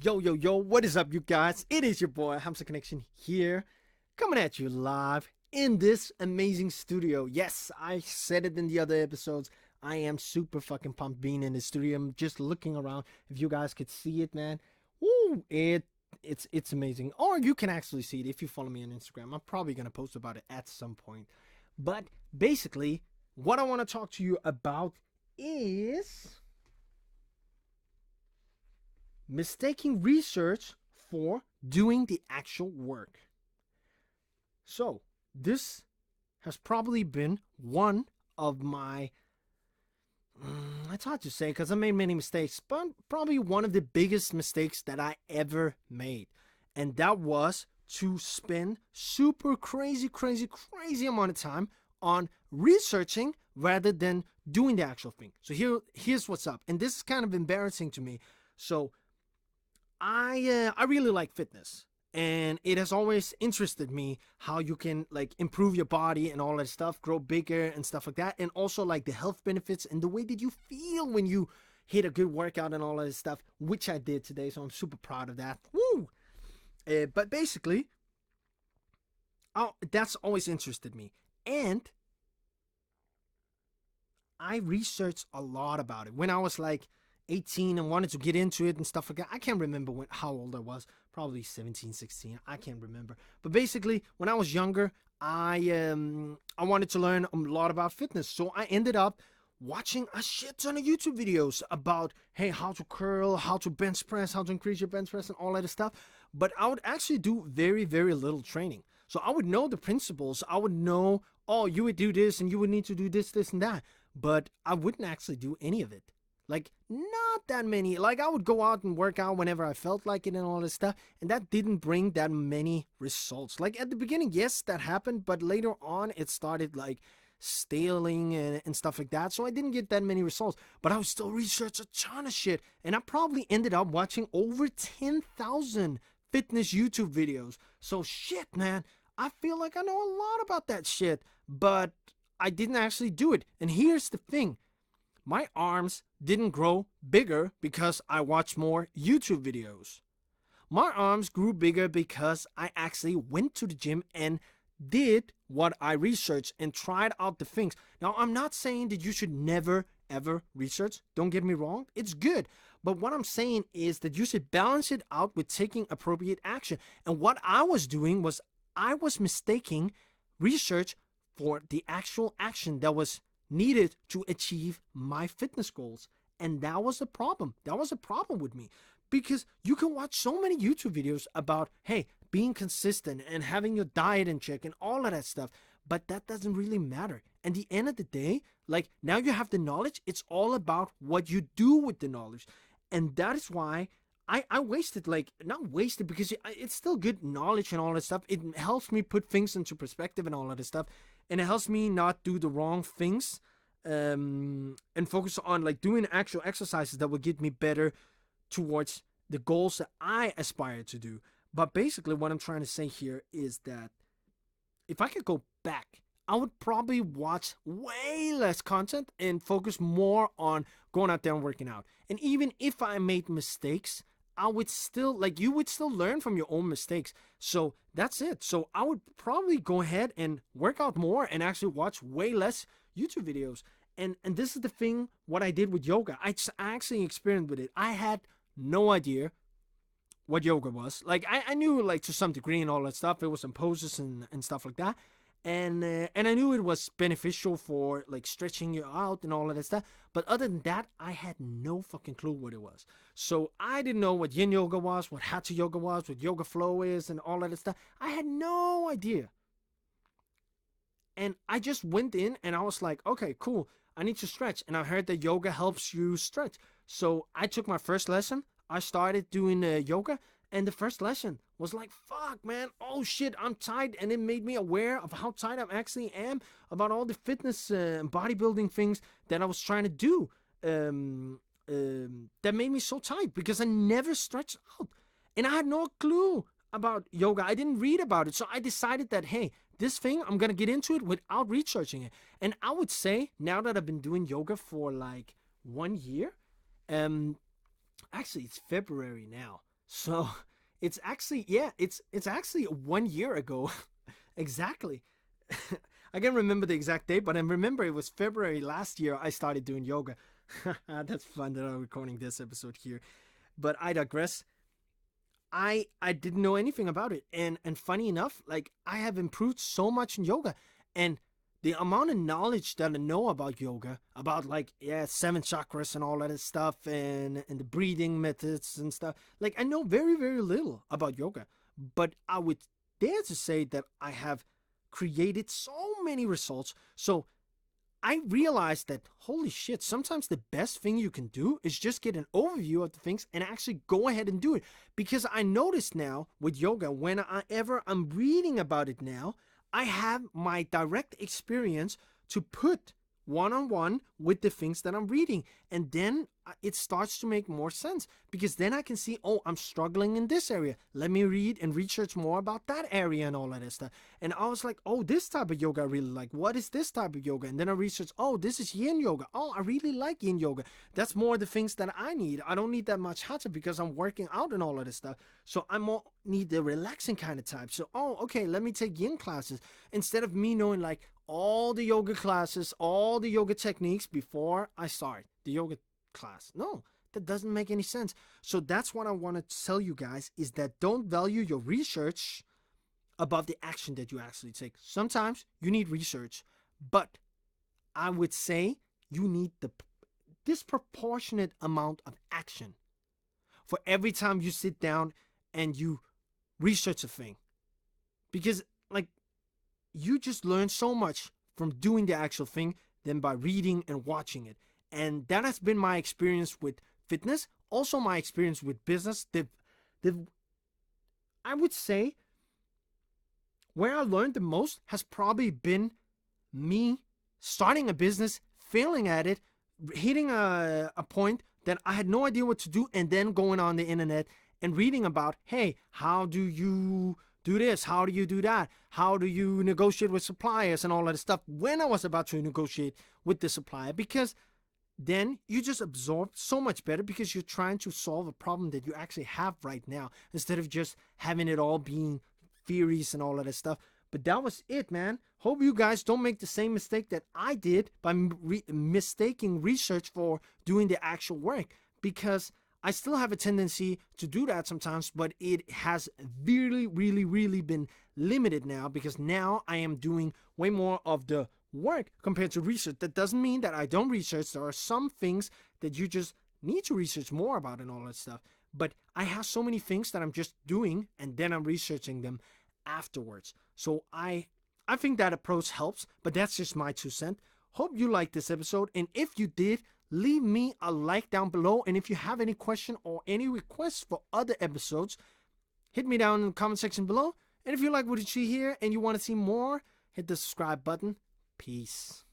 Yo, what is up, you guys? It is your boy, HamzaConnection here, coming at you live in this amazing studio. Yes, I said it in the other episodes. I am super fucking pumped being in the studio. I'm just looking around. If you guys could see it, man, woo, it's amazing. Or you can actually see it if you follow me on Instagram. I'm probably gonna post about it at some point. But basically, what I want to talk to you about is mistaking research for doing the actual work. So, this has probably been one of my, it's hard to say because I made many mistakes, but probably one of the biggest mistakes that I ever made. And that was to spend super crazy amount of time on researching rather than doing the actual thing. So here's what's up. And this is kind of embarrassing to me. So I really like fitness, and it has always interested me how you can like improve your body and all that stuff, grow bigger and stuff like that, and also like the health benefits and the way that you feel when you hit a good workout and all of this stuff, which I did today, so I'm super proud of that. Woo! But basically, that's always interested me, and I researched a lot about it when I was like 18 and wanted to get into it and stuff like that. I can't remember how old I was, probably 17, 16. I can't remember. But basically, when I was younger, I wanted to learn a lot about fitness. So I ended up watching a shit ton of YouTube videos about, hey, how to curl, how to bench press, how to increase your bench press and all that stuff. But I would actually do very little training. So I would know the principles. I would know, oh, you would do this and you would need to do this, and that. But I wouldn't actually do any of it. Like, not that many. Like, I would go out and work out whenever I felt like it and all this stuff, and that didn't bring that many results. Like, at the beginning, yes, that happened, but later on, it started, like, staling and stuff like that, so I didn't get that many results. But I would still research a ton of shit, and I probably ended up watching over 10,000 fitness YouTube videos. So, shit, man, I feel like I know a lot about that shit, but I didn't actually do it. And here's the thing. My arms didn't grow bigger because I watched more YouTube videos. My arms grew bigger because I actually went to the gym and did what I researched and tried out the things. Now, I'm not saying that you should never, ever research. Don't get me wrong. It's good. But what I'm saying is that you should balance it out with taking appropriate action. And what I was doing was I was mistaking research for the actual action that was needed to achieve my fitness goals. And that was the problem. That was a problem with me, because you can watch so many YouTube videos about, hey, being consistent and having your diet in check and all of that stuff, but that doesn't really matter. At the end of the day, like, now you have the knowledge, it's all about what you do with the knowledge. And that is why I wasted, like, not wasted, because it's still good knowledge and all that stuff. It helps me put things into perspective and all of this stuff. And it helps me not do the wrong things, and focus on, like, doing actual exercises that will get me better towards the goals that I aspire to do. But basically, what I'm trying to say here is that if I could go back, I would probably watch way less content and focus more on going out there and working out. And even if I made mistakes, I would still, like, you would still learn from your own mistakes. So that's it. So I would probably go ahead and work out more and actually watch way less YouTube videos. And this is the thing, what I did with yoga. I actually experimented with it. I had no idea what yoga was. Like, I knew, like, to some degree and all that stuff. It was some poses and stuff like that. And I knew it was beneficial for, like, stretching you out and all of that stuff. But other than that, I had no fucking clue what it was. So I didn't know what yin yoga was, what hatha yoga was, what yoga flow is, and all of that stuff. I had no idea. And I just went in and I was like, okay, cool, I need to stretch. And I heard that yoga helps you stretch. So I took my first lesson. I started doing yoga. And the first lesson was like, fuck, man, oh shit, I'm tight. And it made me aware of how tight I actually am about all the fitness and bodybuilding things that I was trying to do. That made me so tight because I never stretched out. And I had no clue about yoga. I didn't read about it. So I decided that, hey, this thing, I'm going to get into it without researching it. And I would say, now that I've been doing yoga for like 1 year, actually it's February now. So it's actually, yeah, it's actually 1 year ago. Exactly. I can't remember the exact date, but I remember it was February last year I started doing yoga. That's fun that I'm recording this episode here. But I digress. I didn't know anything about it. And funny enough, like I have improved so much in yoga. And the amount of knowledge that I know about yoga, about like yeah, 7 chakras and all that stuff and the breathing methods and stuff. Like I know very, very little about yoga. But I would dare to say that I have created so many results. So I realized that holy shit, sometimes the best thing you can do is just get an overview of the things and actually go ahead and do it. Because I notice now with yoga, whenever I'm reading about it now, I have my direct experience to put one on one with the things that I'm reading. And then it starts to make more sense because then I can see, oh, I'm struggling in this area. Let me read and research more about that area and all that stuff. And I was like, oh, this type of yoga I really like. What is this type of yoga? And then I researched, oh, this is yin yoga. Oh, I really like yin yoga. That's more the things that I need. I don't need that much hatha because I'm working out and all of this stuff. So I more need the relaxing kind of type. So, oh, okay, let me take yin classes instead of me knowing like all the yoga classes, all the yoga techniques before I start the yoga class. No, that doesn't make any sense. So that's what I want to tell you guys is that don't value your research above the action that you actually take. Sometimes you need research, but I would say you need the disproportionate amount of action for every time you sit down and you research a thing. Because like you just learn so much from doing the actual thing than by reading and watching it. And that has been my experience with fitness, also my experience with business. I would say where I learned the most has probably been me starting a business, failing at it, hitting a point that I had no idea what to do, and then going on the internet and reading about, hey, how do you do this? How do you do that? How do you negotiate with suppliers and all that stuff when I was about to negotiate with the supplier? Because then you just absorb so much better because you're trying to solve a problem that you actually have right now instead of just having it all being theories and all of that stuff. But that was it, man. Hope you guys don't make the same mistake that I did by mistaking research for doing the actual work, because I still have a tendency to do that sometimes, but it has really, really, really been limited now because now I am doing way more of the work compared to research. That doesn't mean that I don't research. There are some things that you just need to research more about and all that stuff. But I have so many things that I'm just doing and then I'm researching them afterwards. So I think that approach helps, but that's just my 2 cents. Hope you liked this episode, and if you did, leave me a like down below. And if you have any question or any requests for other episodes, hit me down in the comment section below. And if you like what you see here and you want to see more, hit the subscribe button. Peace.